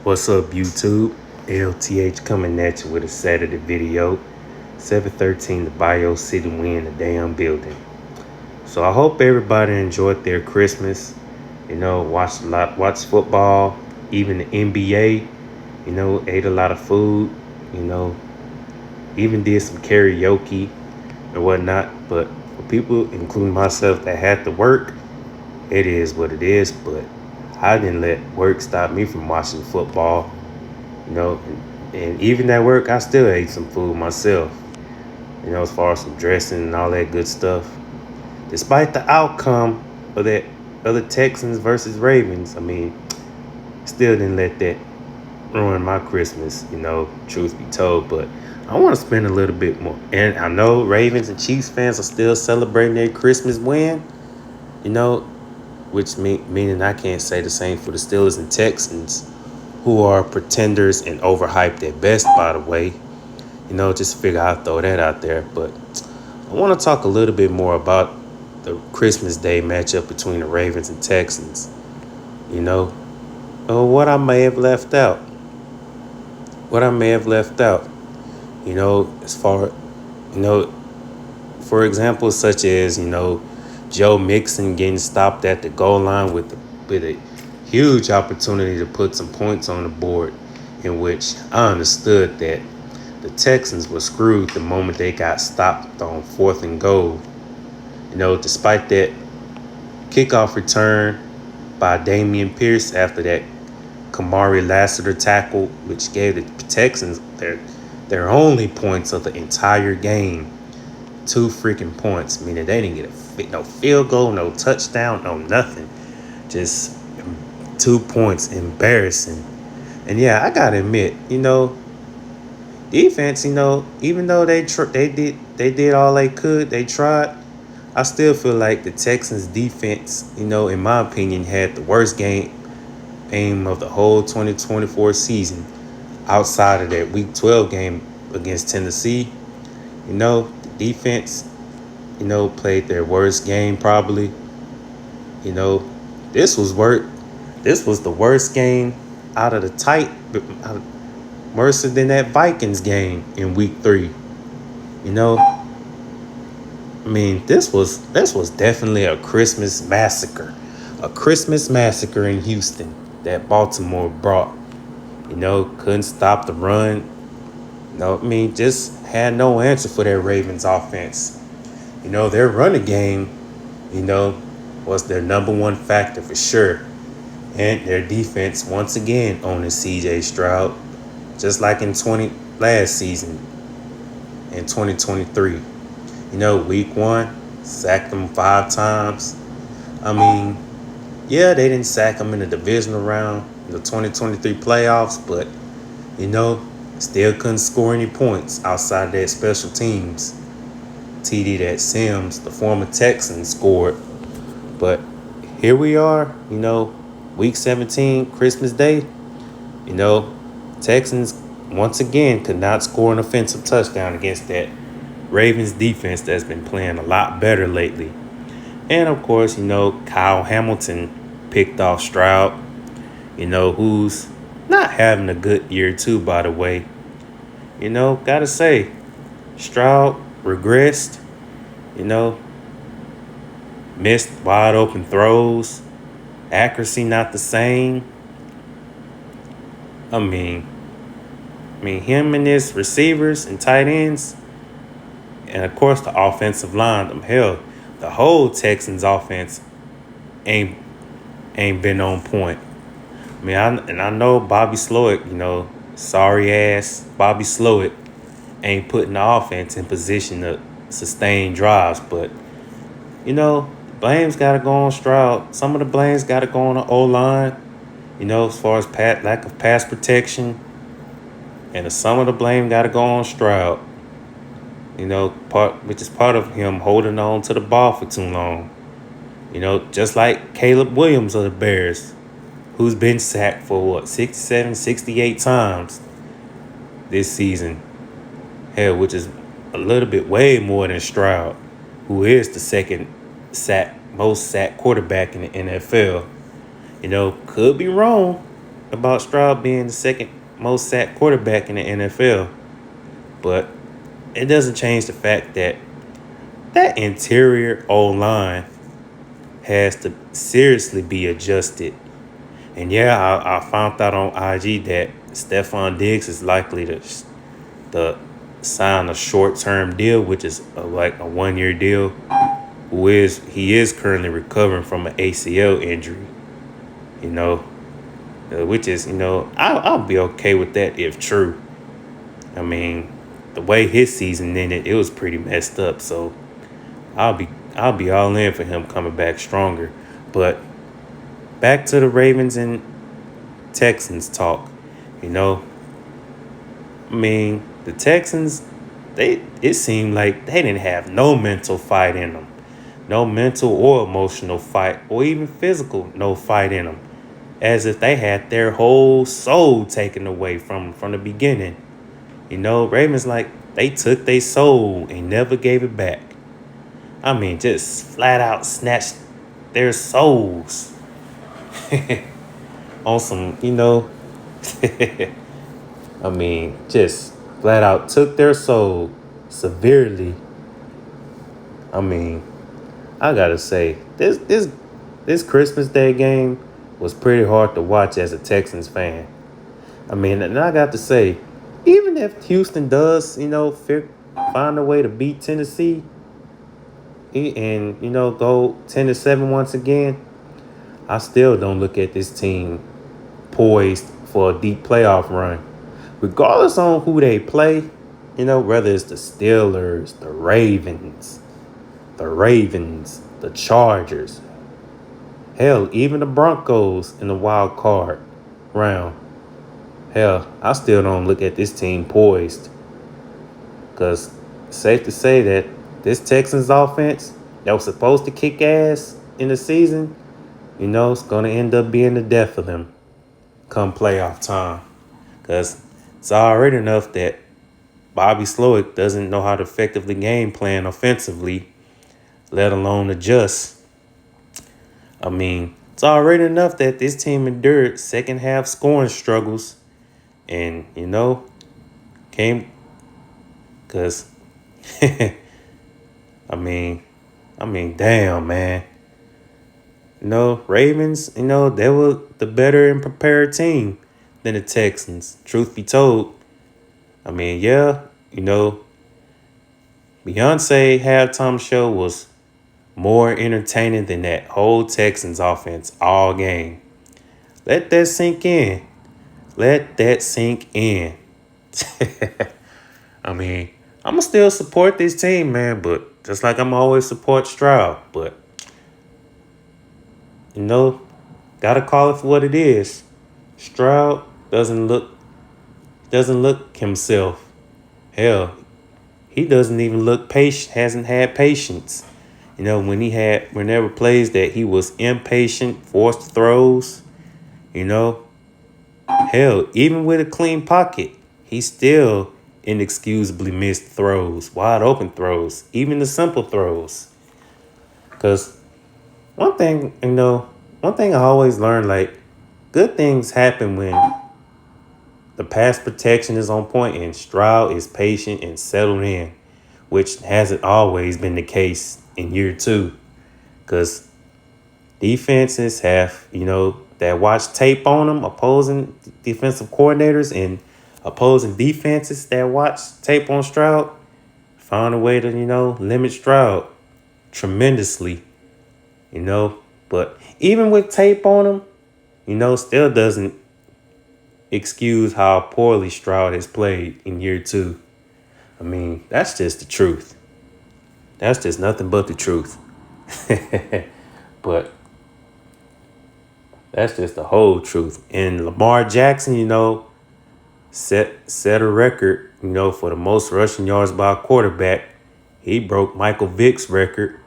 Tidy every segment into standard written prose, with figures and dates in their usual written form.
What's up, YouTube? LTH coming at you with a Saturday video. 7:13, the Bio City win the damn building. So I hope everybody enjoyed their Christmas. Watched a lot, watched football, even the NBA. Ate a lot of food. You know, even did some karaoke and whatnot. But for people, including myself, that had to work, it is what it is. But I didn't let work stop me from watching football. And even at work, I still ate some food myself. As far as some dressing and all that good stuff. Despite the outcome of that other Texans versus Ravens, still didn't let that ruin my Christmas. Truth be told, but I want to spend a little bit more. And I know Ravens and Chiefs fans are still celebrating their Christmas win. You know, meaning I can't say the same for the Steelers and Texans, who are pretenders and overhyped at best, by the way. Just figure I'll throw that out there. But I want to talk a little bit more about the Christmas Day matchup between the Ravens and Texans. What I may have left out. As far, for example, such as, Joe Mixon getting stopped at the goal line with a huge opportunity to put some points on the board, in which I understood that the Texans were screwed the moment they got stopped on 4th and goal. Despite that kickoff return by Damian Pierce after that Kamari Lassiter tackle, which gave the Texans their only points of the entire game. 2 freaking points, meaning they didn't get no field goal, no touchdown, no nothing. Just 2 points, embarrassing. And yeah, I gotta admit, defense, even though they did all they could, they tried. I still feel like the Texans defense, in my opinion, had the worst game of the whole 2024 season, outside of that Week 12 game against Tennessee. The defense, played their worst game probably. This was the worst game out of the worse than that Vikings game in Week 3. This was definitely a Christmas massacre. A Christmas massacre in Houston that Baltimore brought. Couldn't stop the run. Just had no answer for their Ravens offense. Their running game, was their number one factor for sure. And their defense, once again, owning C.J. Stroud, just like in last season, in 2023. Week 1, sacked them 5 times. Yeah, they didn't sack them in the divisional round, in the 2023 playoffs, but, still couldn't score any points outside of that special teams. TD that Sims, the former Texan, scored. But here we are, Week 17, Christmas Day. Texans, once again, could not score an offensive touchdown against that Ravens defense that's been playing a lot better lately. And, of course, Kyle Hamilton picked off Stroud, who's not having a good year, too, by the way. Gotta say, Stroud regressed, missed wide open throws, accuracy not the same. Him and his receivers and tight ends, and of course the offensive line, the whole Texans offense ain't been on point. I know Bobby Slowick, sorry ass Bobby Slowick ain't putting the offense in position to sustain drives, but blame's got to go on Stroud. Some of the blame's got to go on the O-line, as far as lack of pass protection, and some of the blame got to go on Stroud. Which is part of him holding on to the ball for too long. Just like Caleb Williams of the Bears, who's been sacked for 67, 68 times this season. Hell, which is a little bit way more than Stroud, who is the second most sacked quarterback in the NFL. Could be wrong. about Stroud being the second most sacked quarterback in the NFL, but it doesn't change the fact that that interior O line has to seriously be adjusted. And yeah, I found out on IG that Stephon Diggs is likely to sign a short-term deal, which is like a 1-year deal. He is currently recovering from an ACL injury. You know, which is I'll be okay with that if true. I mean, the way his season ended, it was pretty messed up. So I'll be I'll be all in for him coming back stronger. But back to the Ravens and Texans talk. You know, I mean, the Texans, it seemed like they didn't have no mental fight in them. No mental or emotional fight or even physical no fight in them. As if they had their whole soul taken away from the beginning. Ravens like they took their soul and never gave it back. I mean, just flat out snatched their souls on some, I mean, just flat out took their soul severely. I mean, I gotta say, this Christmas Day game was pretty hard to watch as a Texans fan. I mean, and I got to say, even if Houston does, find a way to beat Tennessee and go 10-7 once again, I still don't look at this team poised for a deep playoff run. Regardless on who they play, whether it's the Steelers, the Chargers, hell, even the Broncos in the wild card round. Hell, I still don't look at this team poised. Because it's safe to say that this Texans offense that was supposed to kick ass in the season, it's going to end up being the death of them come playoff time. Because it's already enough that Bobby Slowick doesn't know how to effectively game plan offensively, let alone adjust. I mean, it's already enough that this team endured second half scoring struggles and, came because, I mean, damn, man. Ravens, they were the better and prepared team than the Texans. Truth be told, I mean, yeah, Beyonce halftime show was more entertaining than that whole Texans offense all game. Let that sink in. Let that sink in. I mean, I'm going to still support this team, man, but just like I'm always support Stroud. But, got to call it for what it is. Stroud doesn't look himself. Hell, he doesn't even look patient, hasn't had patience. Whenever plays that he was impatient, forced throws, hell, even with a clean pocket, he still inexcusably missed throws, wide open throws, even the simple throws. Because one thing I always learned, like, good things happen when the pass protection is on point and Stroud is patient and settled in, which hasn't always been the case in year two. Because defenses have, that watch tape on them, opposing defensive coordinators and opposing defenses that watch tape on Stroud, found a way to, limit Stroud tremendously, But even with tape on him, still doesn't excuse how poorly Stroud has played in year two. I mean, that's just the truth. That's just nothing but the truth. But that's just the whole truth. And Lamar Jackson, set a record, for the most rushing yards by a quarterback. He broke Michael Vick's record.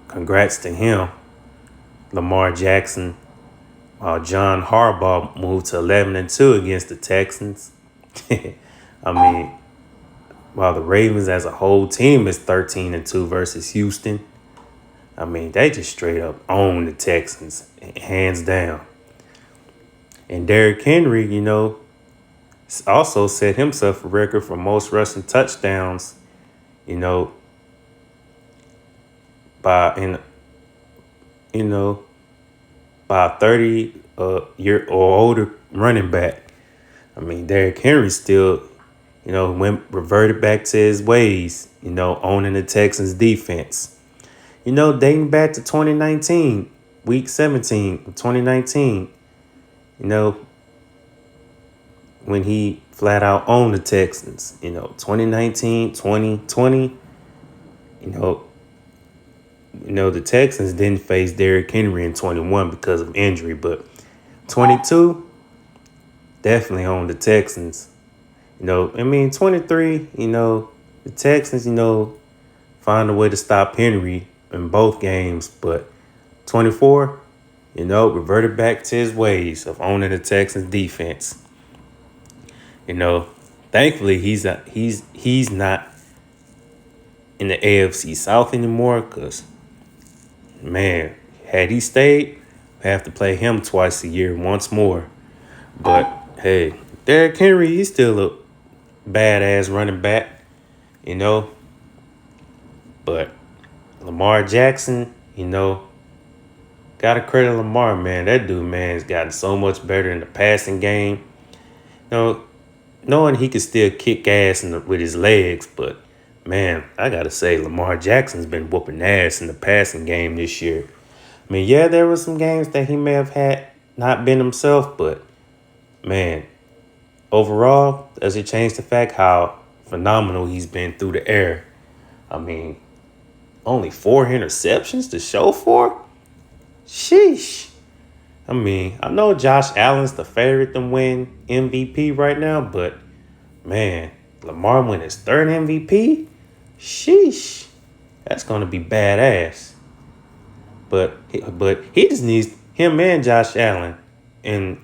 Congrats to him. Lamar Jackson, while John Harbaugh moved to 11-2 against the Texans. I mean, while the Ravens as a whole team is 13-2 versus Houston. I mean, they just straight up own the Texans, hands down. And Derrick Henry, also set himself a record for most rushing touchdowns, you know, by in you know by a 30 year or older running back. I mean, Derrick Henry still, went reverted back to his ways, owning the Texans defense. Dating back to 2019, week 17 of 2019, you know, when he flat out owned the Texans, 2019, 2020, you know, the Texans didn't face Derrick Henry in 21 because of injury, but 22 definitely owned the Texans. 23, the Texans, find a way to stop Henry in both games, but 24, reverted back to his ways of owning the Texans defense. Thankfully he's not in the AFC South anymore, because man, had he stayed, we have to play him twice a year once more. But hey, Derrick Henry, he's still a badass running back, but Lamar Jackson, gotta credit Lamar, man. That dude, man, has gotten so much better in the passing game. Knowing he can still kick ass with his legs, but man, I gotta say, Lamar Jackson's been whooping ass in the passing game this year. I mean, yeah, there were some games that he may have had not been himself, but man, overall, does it change the fact how phenomenal he's been through the air? I mean, only 4 interceptions to show for? Sheesh. I mean, I know Josh Allen's the favorite to win MVP right now, but man, Lamar win his 3rd MVP? Sheesh. That's going to be badass. But he just needs, him and Josh Allen, and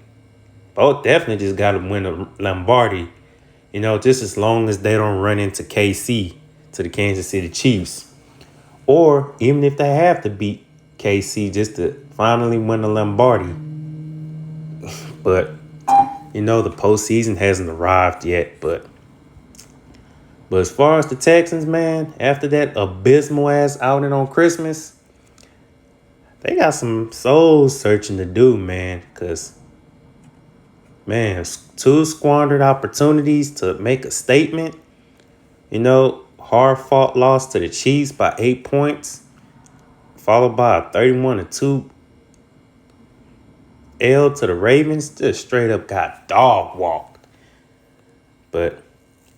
both definitely just got to win a Lombardi, just as long as they don't run into KC, to the Kansas City Chiefs. Or even if they have to beat KC just to finally win a Lombardi. But, the postseason hasn't arrived yet. But as far as the Texans, man, after that abysmal ass outing on Christmas, they got some soul searching to do, man. Because, man, 2 squandered opportunities to make a statement. Hard fought loss to the Chiefs by 8 points, followed by a 31-2 L to the Ravens. Just straight up got dog walked. But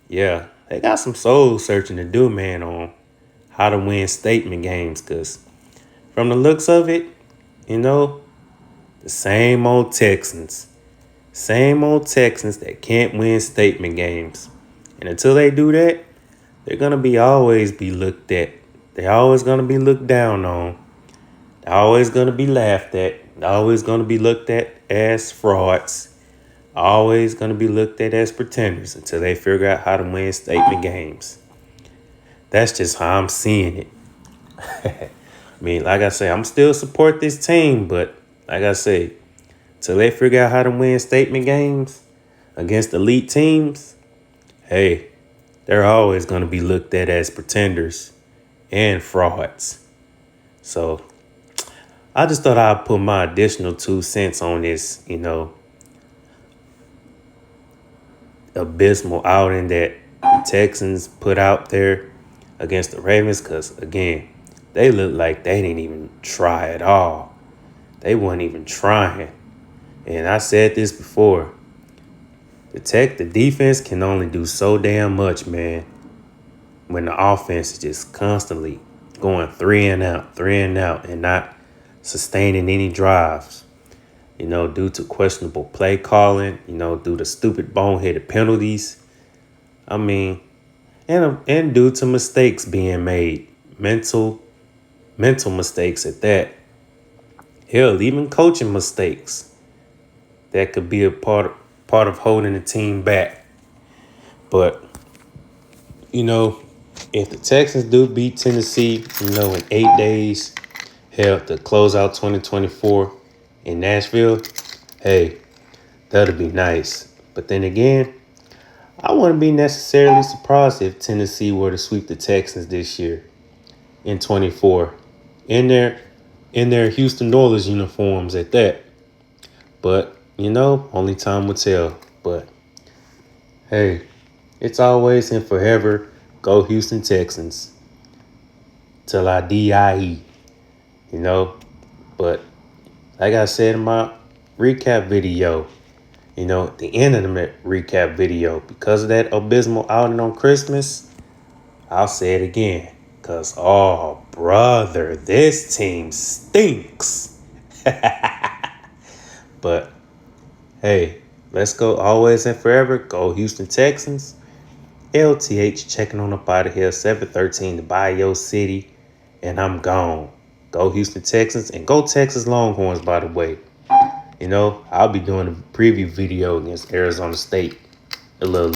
yeah, they got some soul searching to do, man, on how to win statement games. Because from the looks of it, the same old Texans. Same old Texans that can't win statement games. And until they do that, they're going to always be looked at. They're always going to be looked down on. They're always going to be laughed at. They're always going to be looked at as frauds. Always going to be looked at as pretenders until they figure out how to win statement games. That's just how I'm seeing it. I mean, like I say, I'm still support this team, but like I say, till they figure out how to win statement games against elite teams, hey, they're always going to be looked at as pretenders and frauds. So I just thought I'd put my additional 2 cents on this, abysmal outing that the Texans put out there against the Ravens. Because, again, they looked like they didn't even try at all. They weren't even trying. And I said this before. The defense can only do so damn much, man, when the offense is just constantly going 3 and out, and not sustaining any drives, due to questionable play calling, due to stupid boneheaded penalties. I mean, and due to mistakes being made, mental mistakes at that. Hell, even coaching mistakes that could be a part of holding the team back. But, if the Texans do beat Tennessee, in 8 days, Hell, to close out 2024 in Nashville, hey, that'll be nice. But then again, I wouldn't be necessarily surprised if Tennessee were to sweep the Texans this year in 24 in their Houston Oilers uniforms at that. But, only time will tell. But, hey, it's always and forever go Houston Texans till I die, But like I said in my recap video, at the end of the recap video, because of that abysmal outing on Christmas, I'll say it again. Because, oh, brother, this team stinks. But, hey, let's go always and forever. Go Houston Texans. LTH checking on up out of here. 713 to Bio City. And I'm gone. Go Houston Texans. And go Texas Longhorns, by the way. I'll be doing a preview video against Arizona State a little